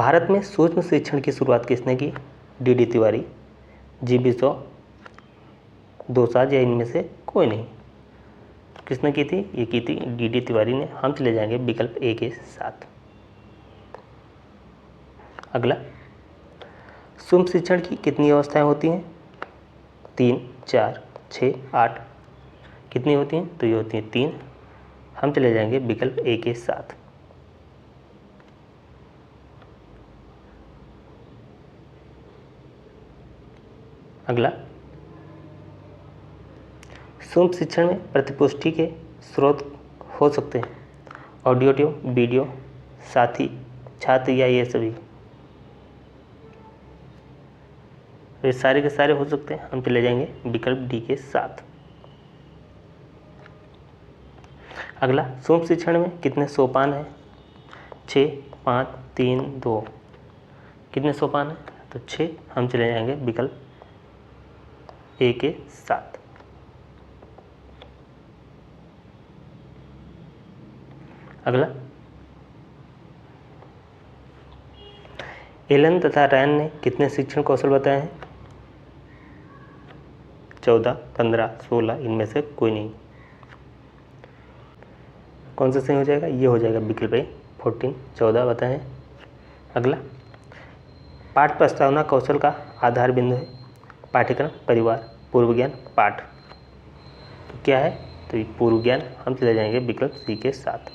भारत में सूक्ष्म शिक्षण की शुरुआत किसने की? डी तिवारी, जी बिश्नोई, दोसांझ या इनमें से कोई नहीं। किसने की थी? ये की थी डी तिवारी ने। हम चले जाएंगे विकल्प ए के साथ। अगला, सूक्ष्म शिक्षण की कितनी अवस्थाएं होती हैं? 3, 4, 6, 8। कितनी होती हैं? तो ये होती हैं 3। हम चले जाएंगे विकल्प ए के साथ। अगला, सूक्ष्म शिक्षण में प्रतिपुष्टि के स्रोत हो सकते हैं ऑडियो, वीडियो, साथी, छात्र या ये सभी। ये सारे के सारे हो सकते हैं। हम चले जाएंगे विकल्प डी के साथ। अगला, सूक्ष्म शिक्षण में कितने सोपान हैं? 6, 5, 3, 2। कितने सोपान हैं? तो 6। हम चले जाएंगे विकल्प ए के साथ। अगला, एलन तथा रैन ने कितने शिक्षण कौशल बताए हैं? 14, 15, 16। इनमें से कोई नहीं। कौन सा सही हो जाएगा? ये हो जाएगा विकल्प ए 14, 14 बताए हैं। अगला, पाठ प्रस्तावना कौशल का आधार बिंदु है पाठ्यक्रम, परिवार, पूर्व ज्ञान, पाठ। तो क्या है? तो ये पूर्व ज्ञान। हम चले जाएंगे विकल्प सी के साथ।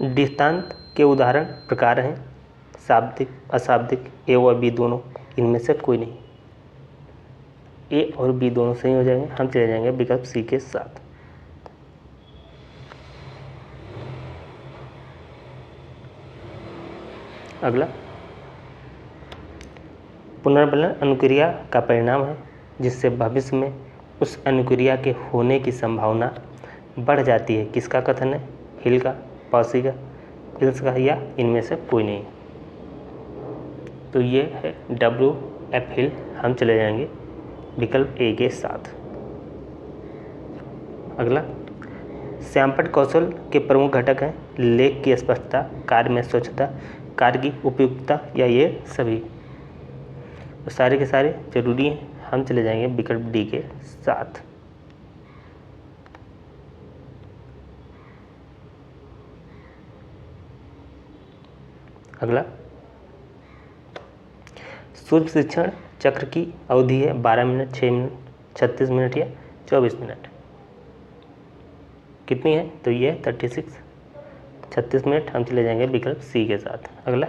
दृष्टांत के उदाहरण प्रकार हैं शाब्दिक, अशाब्दिक, ए और बी दोनों। इनमें से कोई नहीं। ए और बी दोनों सही हो जाएंगे। हम चले जाएंगे विकल्प सी के साथ। अगला, पुनर्बलन अनुक्रिया का परिणाम है जिससे भविष्य में उस अनुक्रिया के होने की संभावना बढ़ जाती है। किसका कथन है? हिल का, पॉसी का, हिल्स का या इनमें से कोई नहीं। तो ये है W.F. हिल। हम चले जाएंगे विकल्प ए के साथ। अगला, श्यामपट्ट कौशल के प्रमुख घटक हैं लेख की स्पष्टता, कार्य में स्वच्छता, कार्य की उपयुक्तता या ये सभी। तो सारे के सारे जरूरी हैं। हम चले जाएंगे विकल्प डी के साथ। अगला, सूक्ष्म शिक्षण चक्र की अवधि है 12 मिनट, 6 मिनट, 36 मिनट या 24 मिनट। कितनी है? तो ये 36, 36 मिनट। हम चले जाएंगे विकल्प सी के साथ। अगला,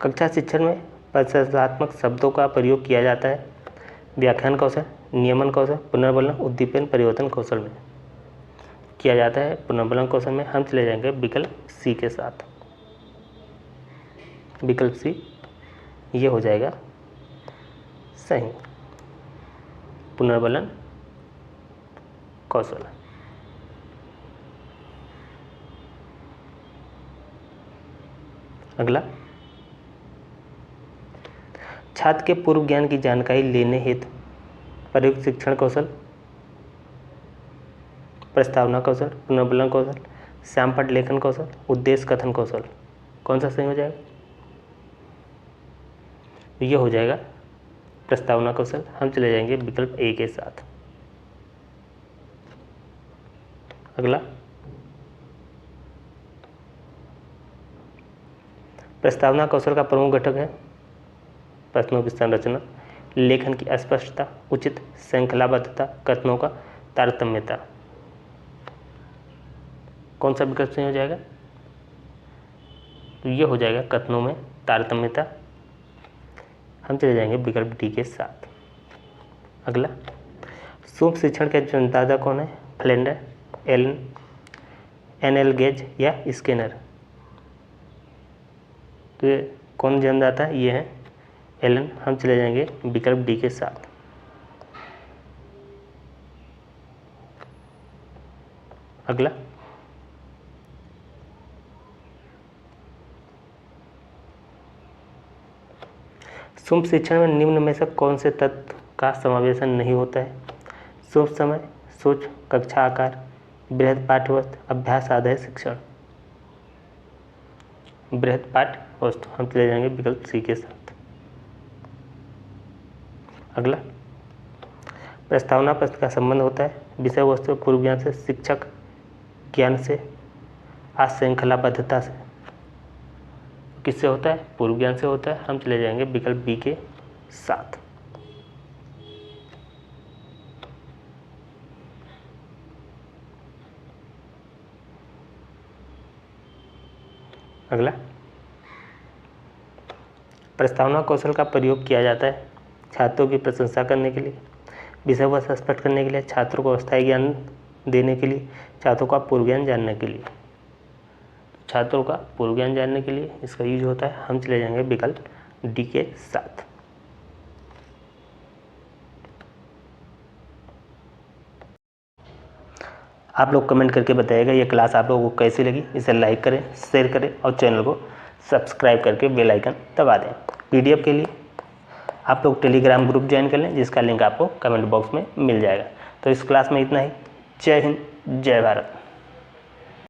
कक्षा शिक्षण में परिचयात्मक शब्दों का प्रयोग किया जाता है व्याख्यान कौशल, नियमन कौशल, पुनर्बलन, उद्दीपन, परिवर्तन कौशल में किया जाता है। पुनर्बलन कौशल में हम चले जाएंगे विकल्प सी के साथ। विकल्प सी ये हो जाएगा सही, पुनर्बलन कौशल। अगला, छात्र के पूर्व ज्ञान की जानकारी लेने हेतु प्रयुक्त शिक्षण कौशल, प्रस्तावना कौशल, पुनर्बलन कौशल, श्यामपट्ट लेखन कौशल, उद्देश्य कथन कौशल। कौन सा सही हो जाएगा? ये हो जाएगा प्रस्तावना कौशल। हम चले जाएंगे विकल्प ए के साथ। अगला, प्रस्तावना कौशल का प्रमुख घटक है प्रश्नों की संरचना, लेखन की स्पष्टता, उचित श्रृंखलाबद्धता, कथनों का तारतम्यता। कौन सा विकल्प सही हो जाएगा? तो ये हो जाएगा कथनों में तारतम्यता। हम चले जाएंगे विकल्प डी के साथ। अगला, सूक्ष्म शिक्षण के जनदाता कौन है? Flanders, Allen, N L. गेज या स्किनर। तो ये कौन जनदाता है? ये है एलन। हम चले जाएंगे विकल्प डी के साथ। अगला, शुभ शिक्षण में निम्न में से कौन से तत्व का समावेशन नहीं होता है? शुभ समय, सोच, कक्षा आकार, बृहद पाठ्यवस्तु, अभ्यास आधारित शिक्षण। बृहद पाठ्यवस्तु, हम चले जाएंगे विकल्प सी के साथ। अगला, प्रस्तावना प्रश्न का संबंध होता है विषय वस्तु पूर्व ज्ञान से, शिक्षक ज्ञान से, अश्रृंखलाबद्धता से। किससे होता है? पूर्व ज्ञान से होता है। हम चले जाएंगे विकल्प बी के साथ। अगला, प्रस्तावना कौशल का प्रयोग किया जाता है छात्रों की प्रशंसा करने के लिए, विषय वस्तु स्पष्ट करने के लिए, छात्रों को अस्थायी ज्ञान देने के लिए, छात्रों का पूर्व ज्ञान जानने के लिए। छात्रों का पूर्व ज्ञान जानने के लिए इसका यूज होता है। हम चले जाएंगे विकल्प डी के साथ। आप लोग कमेंट करके बताइएगा ये क्लास आप लोगों को कैसी लगी। इसे लाइक करें, शेयर करें और चैनल को सब्सक्राइब करके बेल आइकन दबा दें। पीडीएफ के लिए आप लोग टेलीग्राम ग्रुप ज्वाइन कर लें, जिसका लिंक आपको कमेंट बॉक्स में मिल जाएगा। तो इस क्लास में इतना ही। जय हिंद, जय भारत।